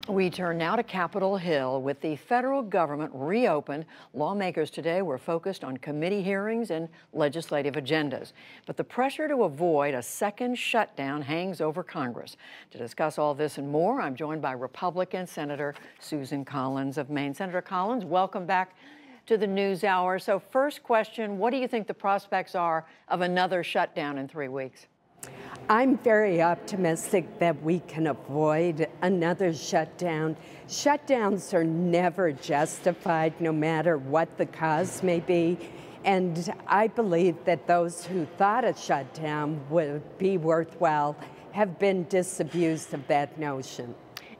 We turn now to Capitol Hill. With the federal government reopened, lawmakers today were focused on committee hearings and legislative agendas. But the pressure to avoid a second shutdown hangs over Congress. To discuss all this and more, I'm joined by Republican Senator Susan Collins of Maine. Senator Collins, welcome back to the NewsHour. So first question, what do you think the prospects are of another shutdown in 3 weeks? I'm very optimistic that we can avoid another shutdown. Shutdowns are never justified, no matter what the cause may be. And I believe that those who thought a shutdown would be worthwhile have been disabused of that notion.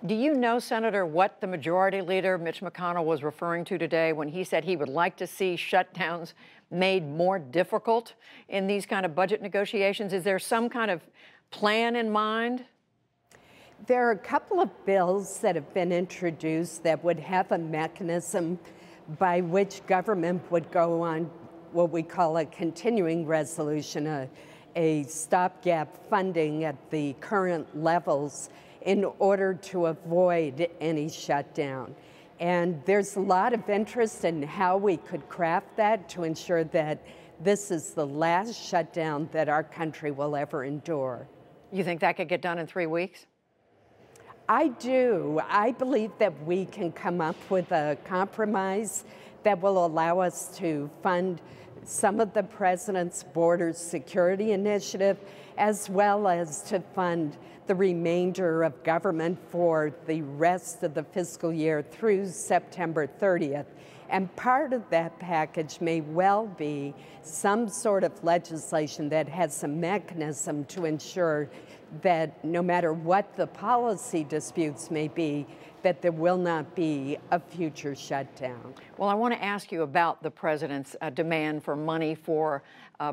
Do you know, Senator, what the Majority Leader, Mitch McConnell, was referring to today when he said he would like to see shutdowns made more difficult in these kind of budget negotiations? Is there some kind of plan in mind? There are a couple of bills that have been introduced that would have a mechanism by which government would go on what we call a continuing resolution, a stopgap funding at the current levels in order to avoid any shutdown. And there's a lot of interest in how we could craft that to ensure that this is the last shutdown that our country will ever endure. You think that could get done in 3 weeks? I do. I believe that we can come up with a compromise that will allow us to fund some of the president's border security initiative, as well as to fund the remainder of government for the rest of the fiscal year through September 30th. And part of that package may well be some sort of legislation that has a mechanism to ensure that no matter what the policy disputes may be, that there will not be a future shutdown. Well, I want to ask you about the president's demand for money for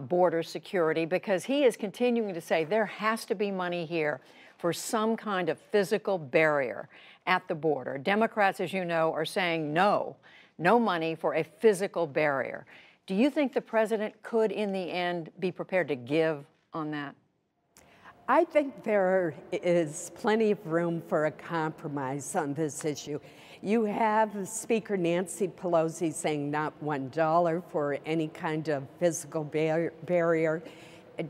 border security, because he is continuing to say there has to be money here for some kind of physical barrier at the border. Democrats, as you know, are saying no money for a physical barrier. Do you think the president could, in the end, be prepared to give on that? I think there is plenty of room for a compromise on this issue. You have Speaker Nancy Pelosi saying not $1 for any kind of physical barrier,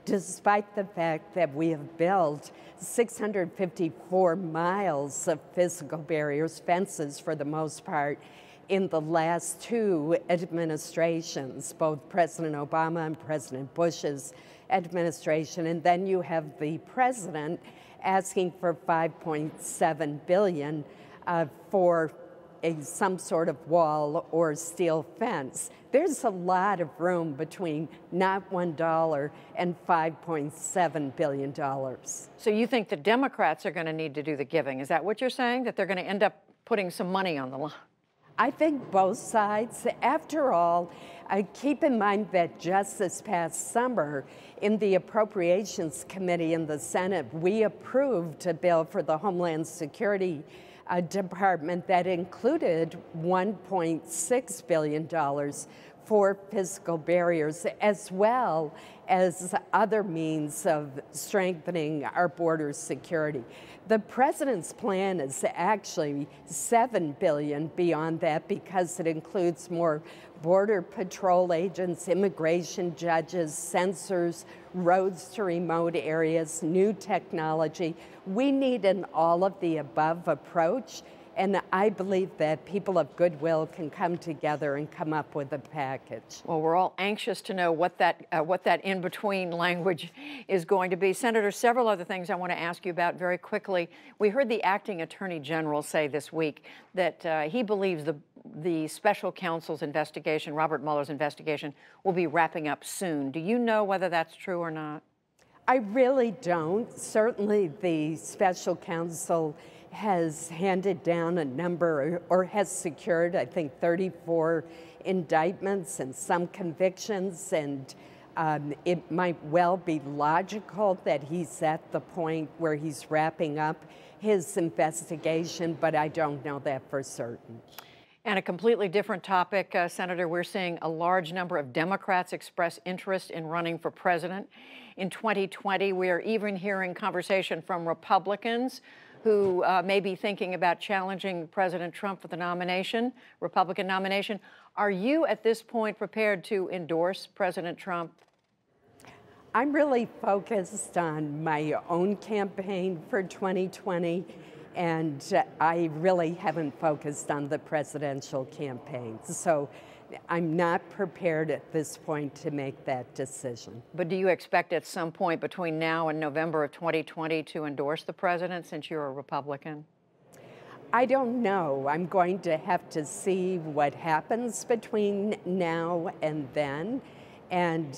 despite the fact that we have built 654 miles of physical barriers, fences for the most part, in the last two administrations, both President Obama and President Bush's administration. And then you have the president asking for $5.7 billion for some sort of wall or steel fence. There's a lot of room between not $1 and $5.7 billion. So you think the Democrats are going to need to do the giving? Is that what you're saying, that they're going to end up putting some money on the line? I think both sides. After all, keep in mind that just this past summer, in the Appropriations Committee in the Senate, we approved a bill for the Homeland Security Department that included $1.6 billion for physical barriers, as well as other means of strengthening our border security. The president's plan is actually $7 billion beyond that, because it includes more Border Patrol agents, immigration judges, sensors, roads to remote areas, new technology. We need an all-of-the-above approach, and I believe that people of goodwill can come together and come up with a package. Well, we're all anxious to know what that in-between language is going to be. Senator, several other things I want to ask you about very quickly. We heard the acting attorney general say this week that he believes the special counsel's investigation, Robert Mueller's investigation, will be wrapping up soon. Do you know whether that's true or not? I really don't. Certainly the special counsel has handed down a number, or has secured, I think, 34 indictments and some convictions, and it might well be logical that he's at the point where he's wrapping up his investigation, but I don't know that for certain. And a completely different topic, Senator, we're seeing a large number of Democrats express interest in running for president in 2020. We are even hearing conversation from Republicans who may be thinking about challenging President Trump for the nomination, Republican nomination. Are you at this point prepared to endorse President Trump? I'm really focused on my own campaign for 2020, and I really haven't focused on the presidential campaign. So I'm not prepared at this point to make that decision. But do you expect at some point between now and November of 2020 to endorse the president since you're a Republican? I don't know. I'm going to have to see what happens between now and then and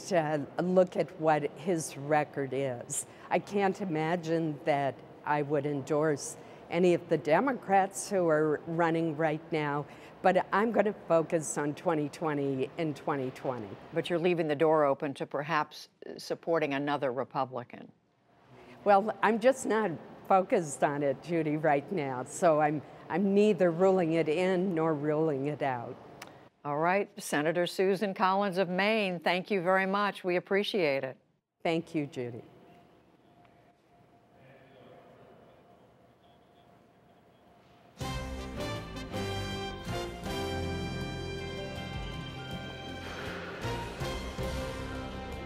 look at what his record is. I can't imagine that I would endorse any of the Democrats who are running right now, but I'm going to focus on 2020 and 2020. But you're leaving the door open to perhaps supporting another Republican. Well, I'm just not focused on it, Judy, right now, so I'm neither ruling it in nor ruling it out. All right, Senator Susan Collins of Maine, thank you very much. We appreciate it. Thank you, Judy.